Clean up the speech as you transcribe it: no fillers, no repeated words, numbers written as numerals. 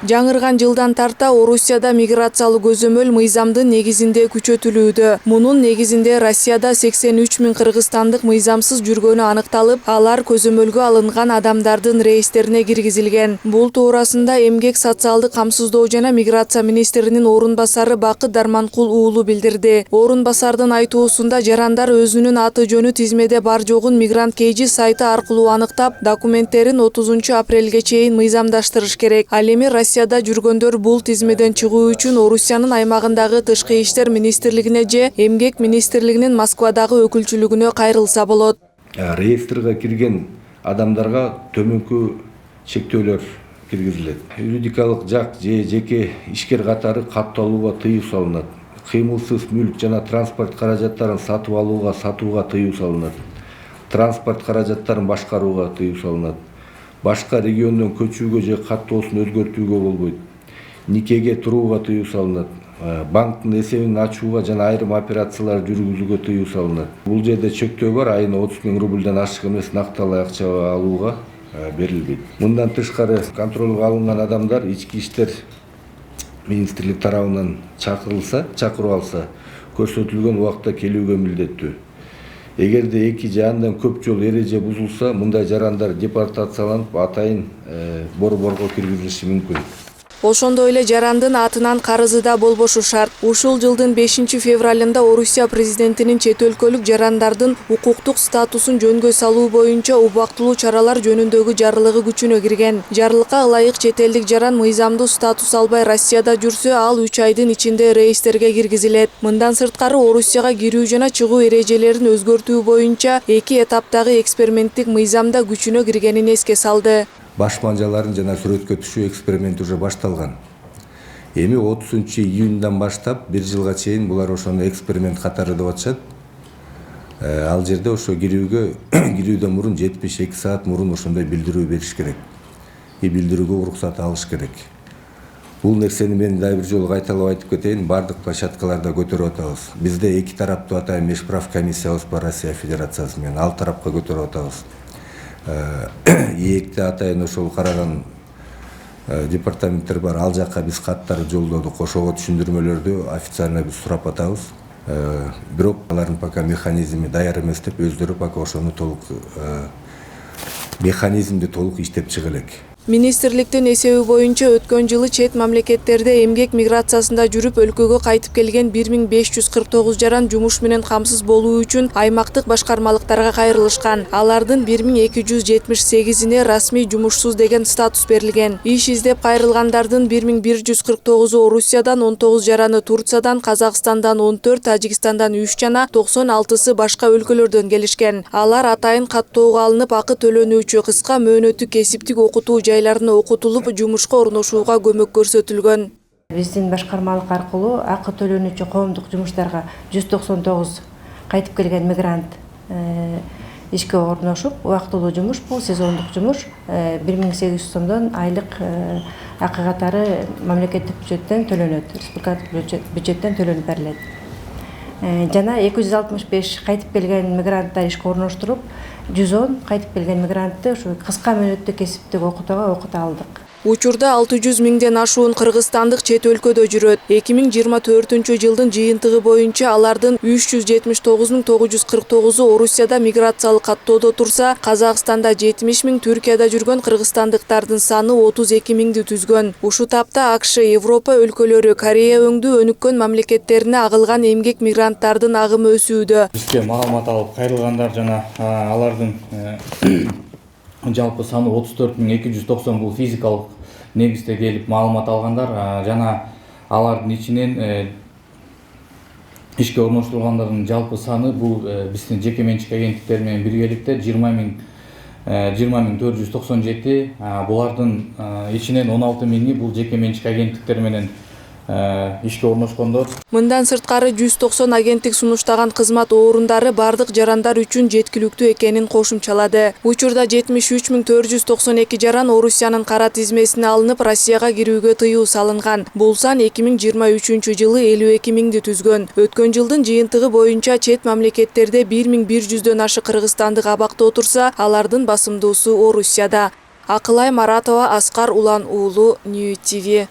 Жаңырган жылдан тарта Орусияда миграциялык көзөмөл мыйзамдын негизинде күчөтүлүүдө. Мунун негизинде Россияда 83 000 кыргызстандык мыйзамсыз жүргөнү аныкталып, алар көзөмөлгө алынган адамдардын рейстерине киргизилген. Бул туурасында Эмгек социалдык камсыздоо жана миграция министринин орун басары Бакыт Дарманкул уулу билдирди. Орун басардын айтуусунда жарандар өзүнүн аты жөнү тизмеде бар жогун Мигрант Кейджи сайты аркылуу аныктап, документтерин 30 апрелге чейин мыйзамдаштырыш керек. Ал эми Россияда жүргөндөр бул тизмеден чыгуу үчүн Орусиянын аймагындагы Тышкы иштер министрлигине же Эмгек министрлигинин Москвадагы өкүлчүлүгүнө кайрылса болот. Реестрге кирген адамдарга төмөнкү чектөөлөр киргизилет. Юридикалык жак же жеке ишкер катары катталууга тыюу салынат. Кыймылсыз мүлк жана транспорт каражаттарын сатып алууга, сатууга тыюу салынат. Транспорт каражаттарын башкарууга тыюу салынат. Башка региондон көчүүгө же каттоосун өзгөртүүгө болбойт. Никеге турууга тыюу салынат. Банктын эсебин ачууга жана айрым операциялар жүргүзүүгө тыюу салынат. Бул жерде чектөө бар, айына 30 000 рубльден ашык эмес накталуу акча алууга берилбейт. Мындан тышкары контролго алынган адамдар ички иштер министрлик тарабынан чакырып алса, көрсөтүлгөн убакытта келүүгө милдеттүү. Эгерде эки же андан көп жолу эреже бузулса, мындай жарандар депортацияланып, атайын борборго киргизилиши мүмкүн. Ошондой эле жарандын атынан карызы да болбошу шарт. Ушул жылдын 5 февралында Орусия президентинин чет өлкөлүк жарандардын укуктук статусун жөнгө салуу боюнча убактылуу чаралар жөнүндөгү жарлыгы күчүнө кирген. Жарлыкка ылайык чет элдик жаран мыйзамдуу статус албай Россияда жүрсө, ал 3 айдын ичинде рейстерге киргизилет. Мындан сырткары Орусияга кирүү жана чыгуу эрежелерин өзгөртүү боюнча 2 этаптагы эксперименттик мыйзам да күчүнө киргенин эске салды. Баш манжаларын жана сүрөткө түшүү эксперименти уже башталган. Эми 30 июньдан баштап 1 жылга чейин булар ошону эксперимент катары деп атышат. Ал жерде ошо кирүүдөн мурун 72 саат мурун ошондой билдирүү бериш керек. Билдирүүгө уруксат алыш керек. Бул нерсени мен дагы бир жолу кайталап айтып кетейин, бардык площадкаларда көтөрүп атабыз. Бизде 2 тараптуу атайын мешправ комиссиябыз бар Россия Федерациясы менен, ал тарапка көтөрүп атабыз. ИЭКте атайын ошол караган департаменттер бар, ал жакка биз каттар жолдодук, ошого түшүндүрмөлөрдү официально биз сурап атабыз. Бирок алардын пока механизми даяр эмес деп өздөрү пока ошону механизмди толук иштеп чыга элек. Министрликтин эсеби боюнча өткөн жылы чет мамлекеттерде эмгек миграциясында жүрүп өлкөгө кайтып келген 1549 жаран жумуш менен камсыз болуу үчүн аймактык башкармалыктарга кайрылышкан. Алардын 1278-ине расмий жумушсуз деген статус берилген. Иш издеп кайрылгандардын 1149-у Орусиядан, 19 жараны Турциядан, Казакстандан 14, Тажикстандан 3 жана 96-сы башка өлкөлөрдөн келишкен. Алар атайын каттоого алынып, акы төлөнүүчү кыска мөөнөттүк кесиптик окутуу жайларына окутулуп, жумушка орношууга көмөк көрсөтүлгөн. Биздин башкармалык аркылуу акы төлөнүүчү коомдук жумуштарга 199 кайтып келген мигрант ишке орношуп, убактылуу жумуш, бул сезондук жумуш 1800 сомдон айлык акы катары мамлекеттик бюджеттен төлөнөт, республикалык бюджеттен төлөнүп берилет. Жана 265 кайтып келген мигранттар ишке орноштуруп, 110 кайтып келген мигрантты ушу кыска мөөнөттүк кесиптик окутууга окута алдык. Учурда 600 миңден ашуун кыргызстандык чет өлкөдө жүрөт. 2024 жылдын жыйынтыгы боюнча алардын 379.949-у Орусияда миграциялык каттоодо турса, Казакстанда 70 000, Түркияда жүргөн кыргызстандыктардын саны 32 000ди түзгөн. Ушу тапта АКШ, Европа өлкөлөрү, Корея өңдүү өнүккөн мамлекеттерине агылган эмгек мигранттардын агымы өсүүдө. Бизге маалымат алып кайрылгандар жана алардын жалпы саны 34 290, бул физикалык негизде келип маалымат алгандар, жана алардын ичинен ишке орноштурулгандардын жалпы саны бул биздин жеке менчик агенттиктер менен биргеликте 20 497, булардын ичинен 16 000 бул жеке менчик агенттиктер менен ишке орношкондор. Мындан сырткары 190 агенттик сунуштаган кызмат орундары бардык жарандар үчүн жеткиликтүү экенин кошумчалады. Учурда 73 492 жаран Орусиянын кара тизмесине алынып, Россияга кирүүгө тыюу салынган. Бул сан 2023 жылы 52 000ди түзгөн. Өткөн жылдын жыйынтыгы боюнча чет мамлекеттерде 1100дөн ашык кыргызстандык абакта отурса, алардын басымдуусу Орусияда. Акылай Маратова, Аскар Улан уулу, Нью ТВ.